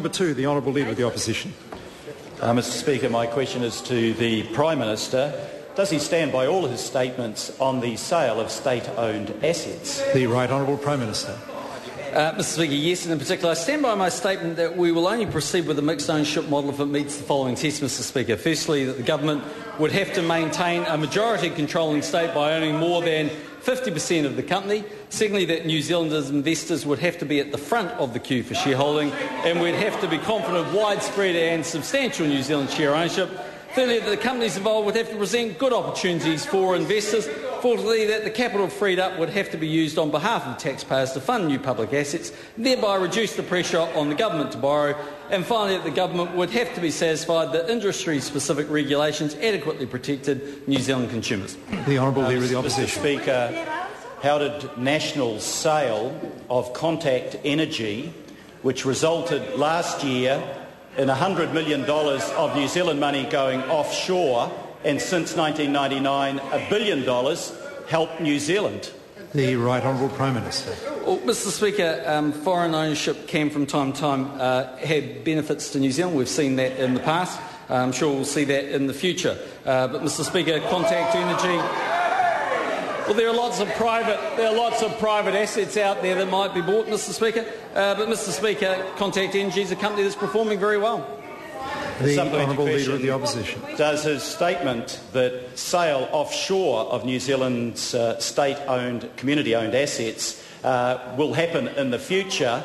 Number 2, the Honourable Leader of the Opposition. Mr Speaker, my question is to the Prime Minister. Does he stand by all his statements on the sale of state-owned assets? The Right Honourable Prime Minister. Mr Speaker, yes, and in particular I stand by my statement that we will only proceed with the mixed ownership model if it meets the following tests, Mr Speaker. Firstly, that the government would have to maintain a majority controlling state by owning more than 50% of the company. Secondly, that New Zealanders investors would have to be at the front of the queue for shareholding, and we'd have to be confident of widespread and substantial New Zealand share ownership. Thirdly, that the companies involved would have to present good opportunities for investors. Fourthly, that the capital freed up would have to be used on behalf of taxpayers to fund new public assets, thereby reduce the pressure on the government to borrow. And finally, that the government would have to be satisfied that industry-specific regulations adequately protected New Zealand consumers. The Honourable Leader of the Opposition. Mr Speaker, how did National's sale of Contact Energy, which resulted last year in $100 million of New Zealand money going offshore, and since 1999 $1 billion, help New Zealand? The Right Honourable Prime Minister. Well, Mr Speaker, foreign ownership can from time to time have benefits to New Zealand. We've seen that in the past. I'm sure we'll see that in the future. But Mr Speaker, Contact Energy... Well, there are lots of private assets out there that might be bought, Mr Speaker. But Mr Speaker, Contact Energy is a company that's performing very well. The Honourable Leader of the Opposition. Does his statement that sale offshore of New Zealand's state-owned, community-owned assets will happen in the future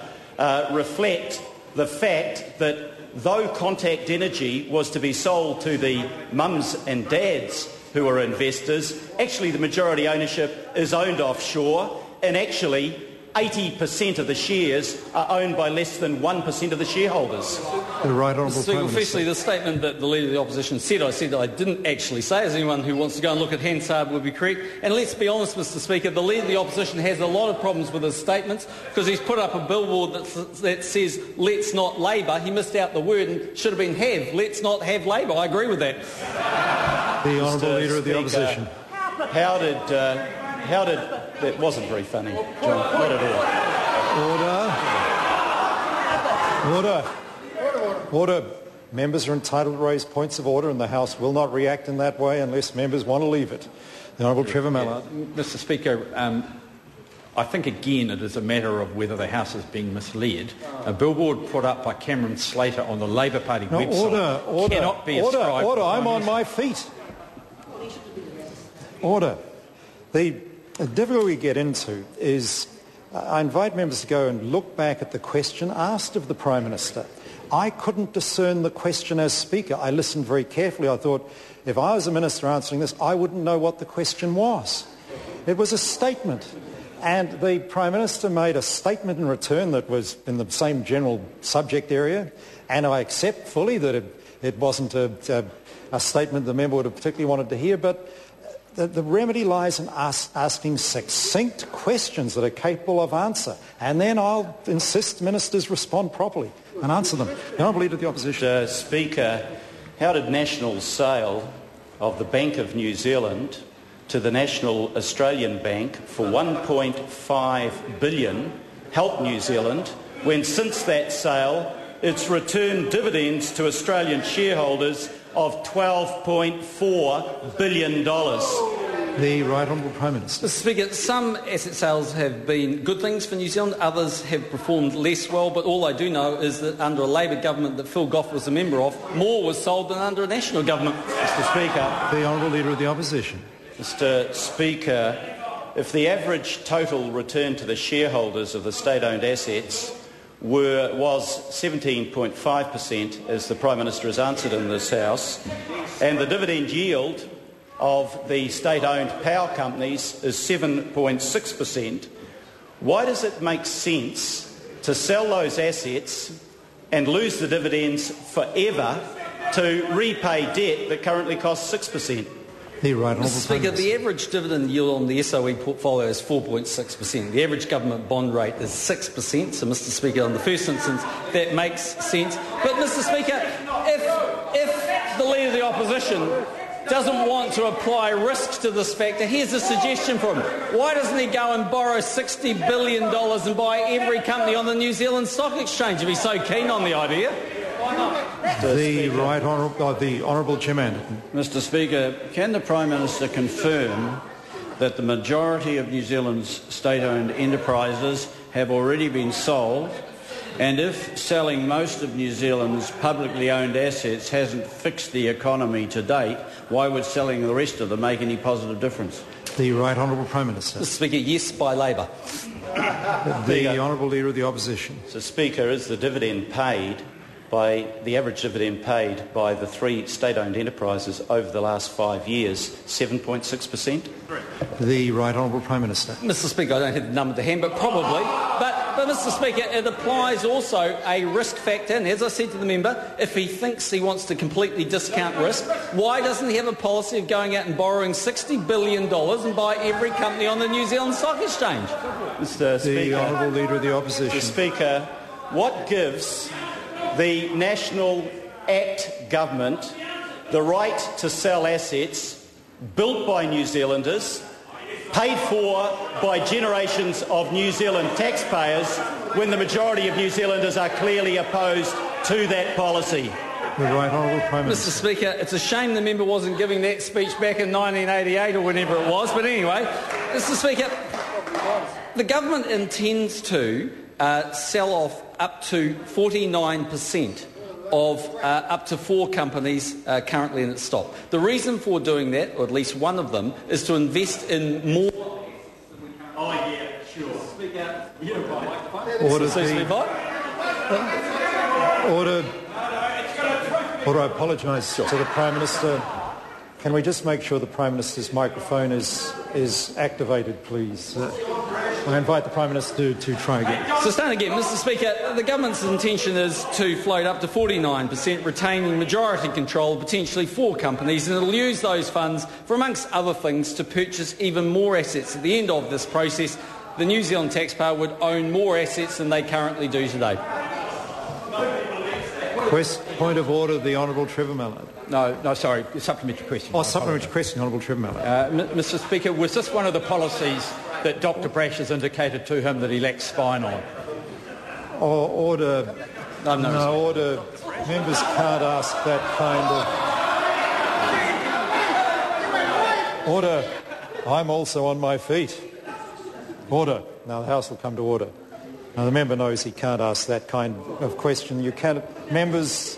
reflect the fact that though Contact Energy was to be sold to the mums and dads who are investors, actually the majority ownership is owned offshore, and actually 80% of the shares are owned by less than 1% of the shareholders? The Right Honourable Prime Minister. Firstly, the statement that the Leader of the Opposition said I didn't actually say, as anyone who wants to go and look at Hansard would be correct. And let's be honest, Mr Speaker, the Leader of the Opposition has a lot of problems with his statements because he's put up a billboard that says, let's not Labour. He missed out the word and should have been have. Let's not have Labour. I agree with that. The Honourable Leader of the Opposition. How did... That wasn't very funny, John, not at all. Order. Members are entitled to raise points of order, and the House will not react in that way unless members want to leave it. The Honourable Trevor Mallard. Mr Speaker, I think again it is a matter of whether the House is being misled. A billboard put up by Cameron Slater on the Labour Party website cannot be ascribed... Order, I'm on my feet. Order. The difficulty we get into is I invite members to go and look back at the question asked of the Prime Minister. I couldn't discern the question as Speaker. I listened very carefully. I thought, if I was a minister answering this, I wouldn't know what the question was. It was a statement. And the Prime Minister made a statement in return that was in the same general subject area. And I accept fully that it wasn't a statement the member would have particularly wanted to hear, but the remedy lies in us asking succinct questions that are capable of answer. And then I'll insist ministers respond properly and answer them. The Honourable Leader of the Opposition. Speaker, how did National's sale of the Bank of New Zealand to the National Australian Bank for $1.5 billion help New Zealand when since that sale it's returned dividends to Australian shareholders of $12.4 billion? The Right Honourable Prime Minister. Mr Speaker, some asset sales have been good things for New Zealand, others have performed less well, but all I do know is that under a Labour government that Phil Goff was a member of, more was sold than under a National government. Mr Speaker. The Honourable Leader of the Opposition. Mr Speaker, if the average total return to the shareholders of the state-owned assets was 17.5%, as the Prime Minister has answered in this House, and the dividend yield of the state-owned power companies is 7.6%, why does it make sense to sell those assets and lose the dividends forever to repay debt that currently costs 6%? Mr Speaker, the average dividend yield on the SOE portfolio is 4.6%. The average government bond rate is 6%. So, Mr Speaker, in the first instance, that makes sense. But, Mr Speaker, if the Leader of the Opposition doesn't want to apply risks to this factor, here's a suggestion for him. Why doesn't he go and borrow $60 billion and buy every company on the New Zealand Stock Exchange if he's so keen on the idea? Why not? The Honourable Jim Anderton. Mr. Speaker, can the Prime Minister confirm that the majority of New Zealand's state-owned enterprises have already been sold, and if selling most of New Zealand's publicly owned assets hasn't fixed the economy to date, why would selling the rest of them make any positive difference? The Right Honourable Prime Minister. Mr. Speaker, yes, by Labour. The Honourable Leader of the Opposition. Mr. Speaker, is the dividend paid by the average dividend paid by the three state-owned enterprises over the last 5 years 7.6%? The Right Honourable Prime Minister. Mr. Speaker, I don't have the number to hand, but probably. But Mr. Speaker, it applies also a risk factor, and as I said to the member, if he thinks he wants to completely discount risk, why doesn't he have a policy of going out and borrowing $60 billion and buy every company on the New Zealand Stock Exchange? Mr. Speaker, the Honourable Leader of the Opposition. Mr. Speaker, what gives the National Act government the right to sell assets built by New Zealanders, paid for by generations of New Zealand taxpayers, when the majority of New Zealanders are clearly opposed to that policy? The Right Honourable Prime Minister. Mr. Speaker, it's a shame the member wasn't giving that speech back in 1988 or whenever it was, but anyway, Mr. Speaker, the government intends to sell off up to 49% of up to 4 companies currently in its stock. The reason for doing that, or at least one of them, is to invest in more... Oh, yeah, sure. Speaker, Order, I apologise to the Prime Minister. Can we just make sure the Prime Minister's microphone is activated, please? I invite the Prime Minister to try again. So start again. Mr. Speaker, the government's intention is to float up to 49%, retaining majority control of potentially 4 companies, and it'll use those funds, for amongst other things, to purchase even more assets. At the end of this process, the New Zealand taxpayer would own more assets than they currently do today. Point of order, the Honourable Trevor Mallard. No, sorry, supplementary question. Oh, supplementary question, Honourable Trevor Mallard. Mr. Speaker, was this one of the policies that Dr. Brash has indicated to him that he lacks spine on? Order. No, order. Members can't ask that kind of... Order. I'm also on my feet. Order. Now the House will come to order. Now the member knows he can't ask that kind of question. Members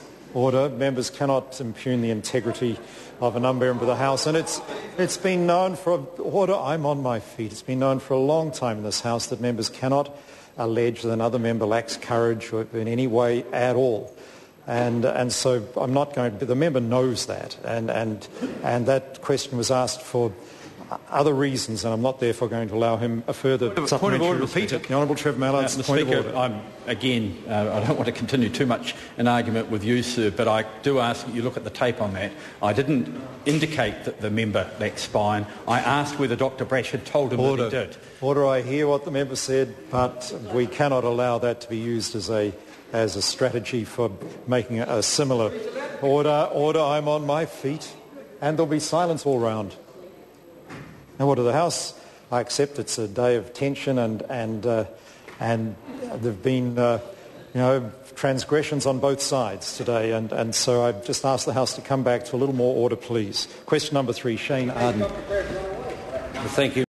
cannot impugn the integrity of a member of the House, and it's been known for order. I'm on my feet. It's been known for a long time in this House that members cannot allege that another member lacks courage or in any way at all, and so I'm not going to. The member knows that, and that question was asked for other reasons, and I'm not therefore going to allow him a further supplementary repeat it. The Honourable Trevor Mallard's point of order. I don't want to continue too much an argument with you, sir, but I do ask that you look at the tape on that. I didn't indicate that the member lacked spine. I asked whether Dr. Brash had told him that he did. Order. I hear what the member said, but we cannot allow that to be used as a strategy for making a similar order. I'm on my feet, and there'll be silence all round. Now, order the House. I accept it's a day of tension, and there've been transgressions on both sides today, and so I've just asked the House to come back to a little more order, please. Question number 3, Shane Arden. Thank you.